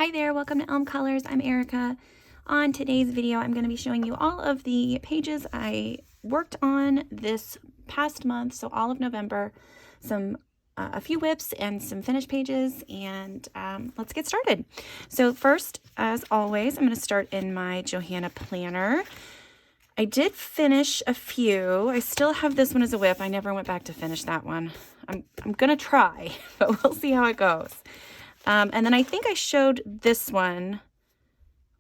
Hi there, welcome to Elm Colors. I'm Erica. On today's video, I'm going to be showing you all of the pages I worked on this past month, so all of November, a few whips and some finished pages, and let's get started. So first, as always, I'm going to start in my Johanna planner. I did finish a few. I still have this one as a whip. I never went back to finish that one. I'm going to try, but we'll see how it goes. And then I think I showed this one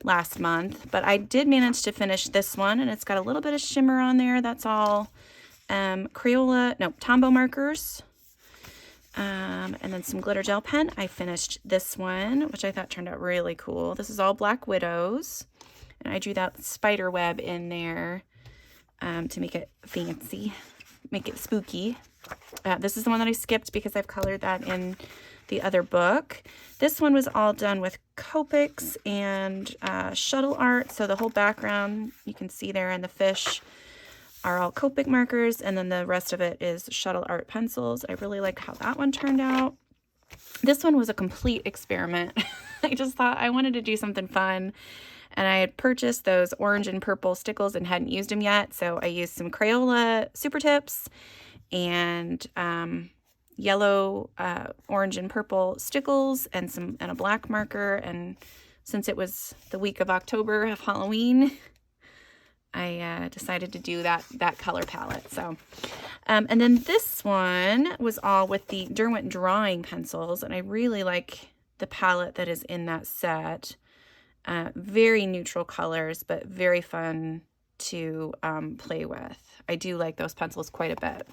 last month, but I did manage to finish this one, and it's got a little bit of shimmer on there. That's all Tombow markers, and then some glitter gel pen. I finished this one, which I thought turned out really cool. This is all Black Widows, and I drew that spider web in there to make it fancy, make it spooky. This is the one that I skipped because I've colored that in the other book. This one was all done with Copics and shuttle art, so the whole background you can see there and the fish are all Copic markers, and then the rest of it is shuttle art pencils. I really liked how that one turned out. This one was a complete experiment. I just thought I wanted to do something fun, and I had purchased those orange and purple stickles and hadn't used them yet, so I used some Crayola Super Tips and yellow, orange, and purple stickles and a black marker. And since it was the week of October of Halloween, I decided to do that color palette. So, and then this one was all with the Derwent drawing pencils, and I really like the palette that is in that set. Very neutral colors, but very fun to play with. I do like those pencils quite a bit.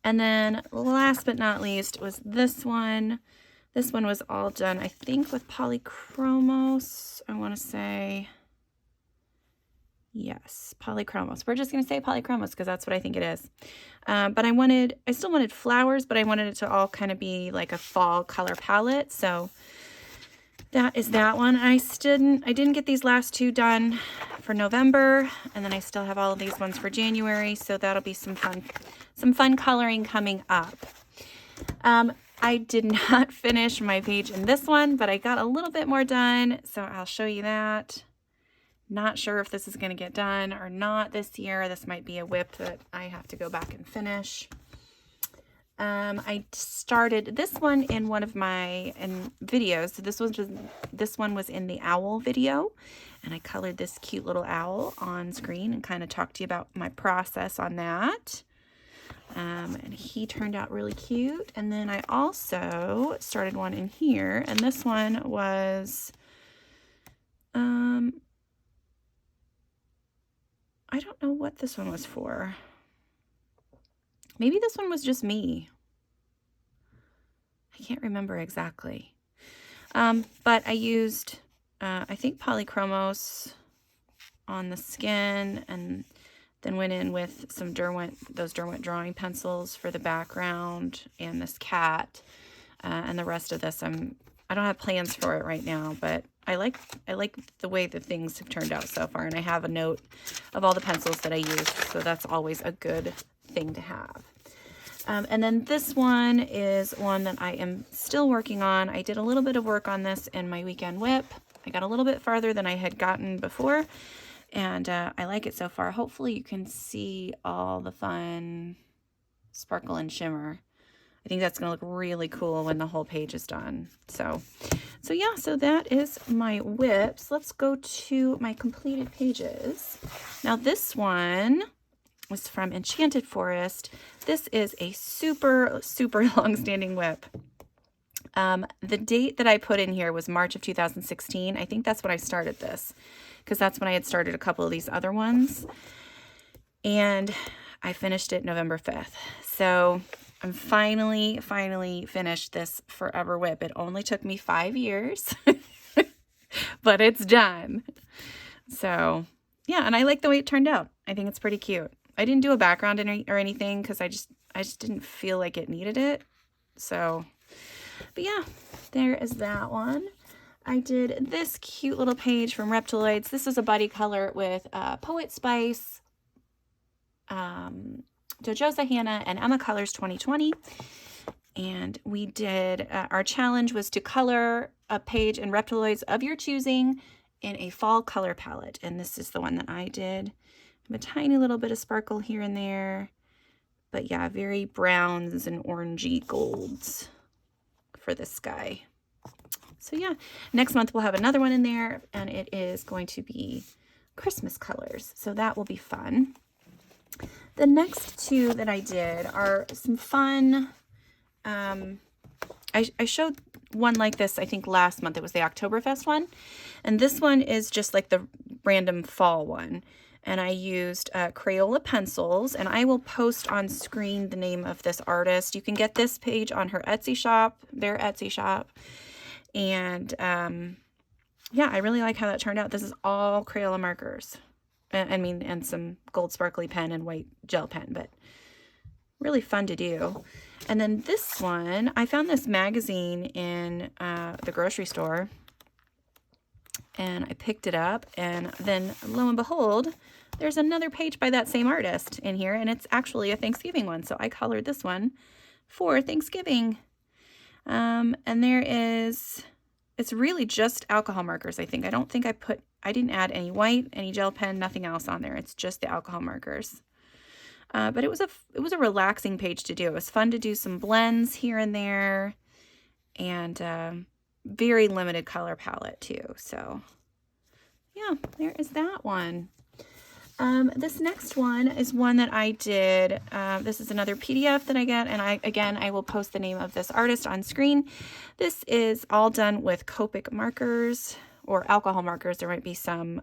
And then last but not least was this one. This one was all done, I think, with Polychromos. I want to say, yes, Polychromos. We're just going to say Polychromos because that's what I think it is. But I still wanted flowers, but I wanted it to all kind of be like a fall color palette. So that is that one. I didn't get these last two done for November, and then I still have all of these ones for January, so that'll be some fun coloring coming up. I did not finish my page in this one, but I got a little bit more done, so I'll show you that. Not sure if this is going to get done or not this year. This might be a whip that I have to go back and finish. I started this one in one of my videos. So this one was in the owl video, and I colored this cute little owl on screen and kind of talked to you about my process on that. And he turned out really cute. And then I also started one in here, and this one was, I don't know what this one was for. Maybe this one was just me. I can't remember exactly. But I used, I think, Polychromos on the skin, and then went in with some those Derwent drawing pencils for the background and this cat. And the rest of this, I don't have plans for it right now, but I like the way the things have turned out so far. And I have a note of all the pencils that I used, so that's always a good thing to have. And then this one is one that I am still working on. I did a little bit of work on this in my weekend whip. I got a little bit farther than I had gotten before, and I like it so far. Hopefully you can see all the fun sparkle and shimmer. I think that's going to look really cool when the whole page is done. So yeah, so that is my whips. Let's go to my completed pages. Now this one was from Enchanted Forest. This is a super long-standing whip. The date that I put in here was March of 2016. I think that's when I started this, because that's when I had started a couple of these other ones. And I finished it November 5th. So I'm finally finished this forever whip. It only took me 5 years, but it's done. So yeah, and I like the way it turned out. I think it's pretty cute. I didn't do a background or anything because I just didn't feel like it needed it. So, but yeah, there is that one. I did this cute little page from Reptiloids. This is a buddy color with Poet Spice, Jojosa Hannah, and Emma Colors 2020. And we did, our challenge was to color a page in Reptiloids of your choosing in a fall color palette. And this is the one that I did. I have a tiny little bit of sparkle here and there. But yeah, very browns and orangey golds for this guy. So yeah, next month we'll have another one in there, and it is going to be Christmas colors. So that will be fun. The next two that I did are some fun. I showed one like this, I think last month. It was the Oktoberfest one. And this one is just like the random fall one. And I used Crayola pencils, and I will post on screen the name of this artist. You can get this page on her Etsy shop, their Etsy shop. And yeah, I really like how that turned out. This is all Crayola markers. And some gold sparkly pen and white gel pen, but really fun to do. And then this one, I found this magazine in the grocery store, and I picked it up, and then lo and behold, there's another page by that same artist in here, and it's actually a Thanksgiving one. So I colored this one for Thanksgiving. And it's really just alcohol markers, I think. I didn't add any white, any gel pen, nothing else on there. It's just the alcohol markers. But it was a relaxing page to do. It was fun to do some blends here and there, and very limited color palette too. So yeah, there is that one. This next one is one that I did. This is another PDF that I get, and I will post the name of this artist on screen. This is all done with Copic markers or alcohol markers. There might be some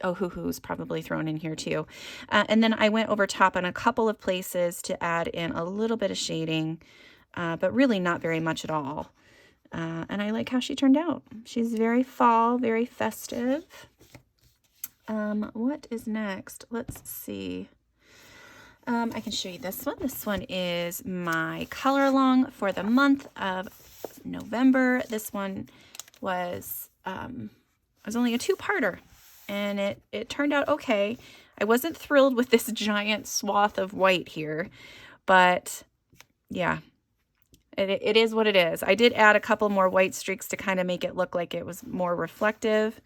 Ohuhu's probably thrown in here too. And then I went over top on a couple of places to add in a little bit of shading, but really not very much at all. And I like how she turned out. She's very fall, very festive. What is next? Let's see. I can show you this one. This one is my color along for the month of November. This one was only a two-parter, and it turned out okay. I wasn't thrilled with this giant swath of white here, but yeah. It is what it is. I did add a couple more white streaks to kind of make it look like it was more reflective.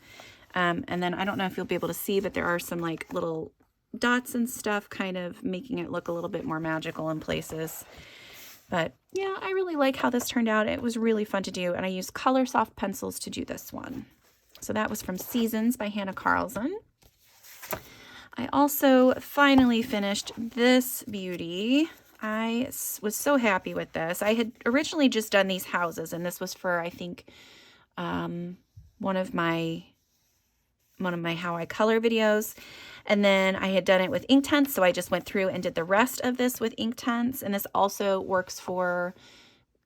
And then I don't know if you'll be able to see, but there are some like little dots and stuff kind of making it look a little bit more magical in places. But yeah, I really like how this turned out. It was really fun to do. And I used Color Soft pencils to do this one. So that was from Seasons by Hannah Carlson. I also finally finished this beauty. I was so happy with this. I had originally just done these houses, and this was for, I think, one of my How I Color videos. And then I had done it with Inktense, so I just went through and did the rest of this with Inktense. And this also works for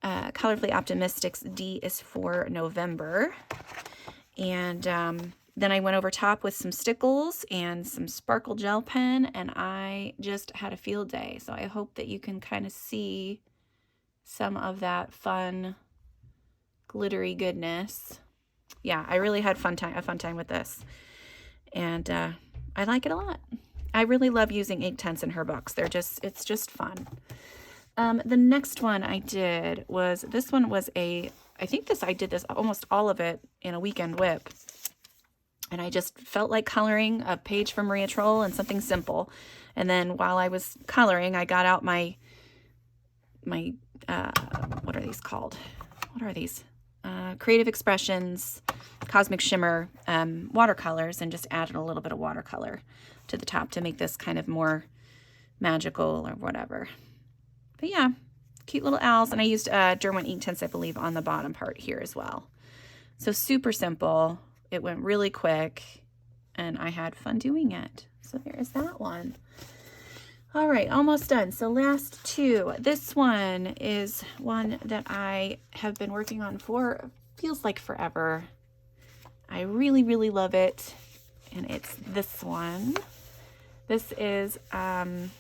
Colorfully Optimistic's D is for November. And then I went over top with some stickles and some sparkle gel pen, and I just had a field day. So I hope that you can kind of see some of that fun, glittery goodness. Yeah, I really had a fun time with this. And I like it a lot. I really love using Inktense in her books. It's just fun. The next one I did was, this one was I did this almost all of it in a weekend whip. And I just felt like coloring a page from Maria Troll and something simple. And then while I was coloring, I got out my what are these called? What are these? Creative Expressions Cosmic Shimmer watercolors, and just added a little bit of watercolor to the top to make this kind of more magical or whatever. But yeah, cute little owls. And I used Derwent Inktense, I believe, on the bottom part here as well. So super simple. It went really quick, and I had fun doing it. So there is that one. All right, almost done. So last two. This one is one that I have been working on for, feels like forever. I really, really love it. And it's this one. This is, I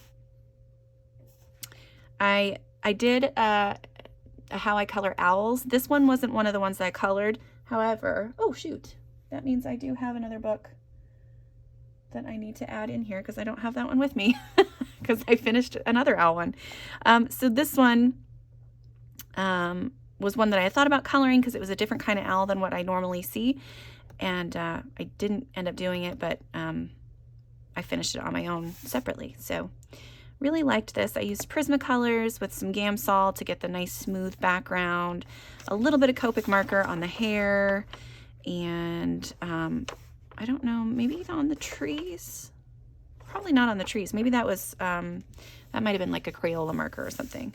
did a How I Color Owls. This one wasn't one of the ones that I colored. However, oh shoot. That means I do have another book that I need to add in here because I don't have that one with me. because I finished another owl one. So this one was one that I thought about coloring because it was a different kind of owl than what I normally see. And I didn't end up doing it, but I finished it on my own separately. So really liked this. I used Prismacolors with some Gamsol to get the nice smooth background, a little bit of Copic marker on the hair, and I don't know, maybe on the trees? Probably not on the trees. Maybe that was, that might have been like a Crayola marker or something.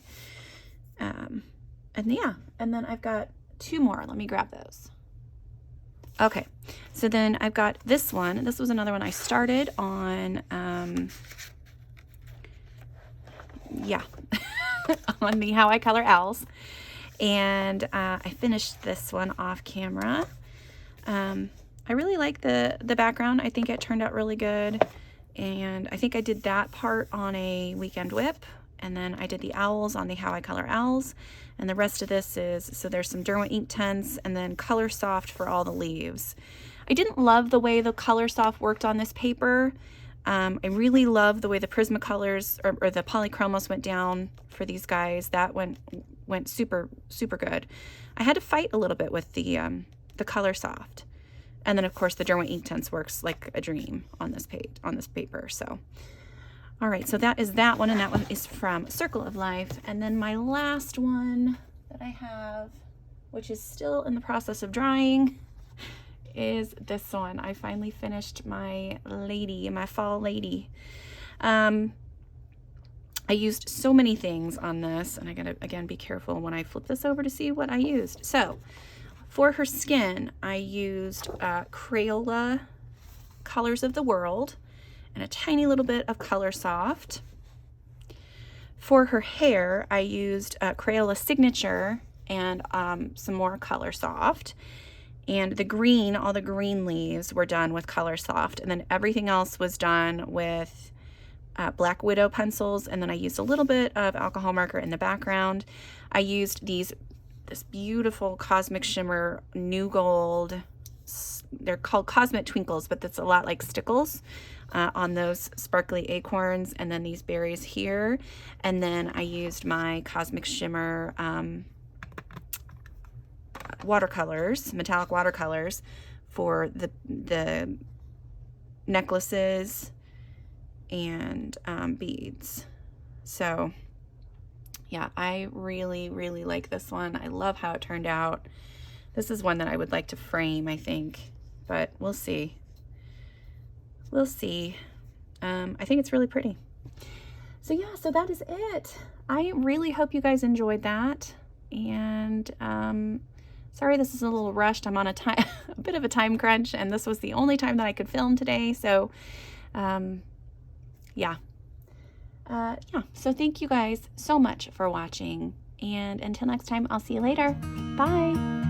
And yeah, and then I've got two more. Let me grab those. Okay, so then I've got this one. This was another one I started on, yeah, on the How I Color Owls. And I finished this one off camera. I really like the background. I think it turned out really good. And I think I did that part on a weekend whip. And then I did the owls on the How I Color Owls. And the rest of this is, so there's some Derwent Inktense and then Color Soft for all the leaves. I didn't love the way the Color Soft worked on this paper. I really love the way the Prismacolors or the Polychromos went down for these guys. That went super, super good. I had to fight a little bit with the Color Soft. And then of course the Derwent Inktense works like a dream on this page, on this paper. So, all right, so that is that one, and that one is from Circle of Life. And then my last one that I have, which is still in the process of drying, is this one. I finally finished my lady, my fall lady. I used so many things on this, and I gotta, again, be careful when I flip this over to see what I used. So, for her skin, I used Crayola Colors of the World and a tiny little bit of Color Soft. For her hair, I used Crayola Signature and some more Color Soft. And the green, all the green leaves were done with Color Soft, and then everything else was done with Black Widow pencils, and then I used a little bit of alcohol marker in the background. I used this beautiful Cosmic Shimmer New Gold. They're called Cosmic Twinkles, but that's a lot like Stickles on those sparkly acorns, and then these berries here. And then I used my Cosmic Shimmer watercolors, metallic watercolors for the necklaces and beads. So yeah, I really, really like this one. I love how it turned out. This is one that I would like to frame, I think, but we'll see. We'll see. I think it's really pretty. So yeah, so that is it. I really hope you guys enjoyed that. And sorry this is a little rushed. I'm on a bit of a time crunch, and this was the only time that I could film today. So yeah. So thank you guys so much for watching, and until next time, I'll see you later. Bye.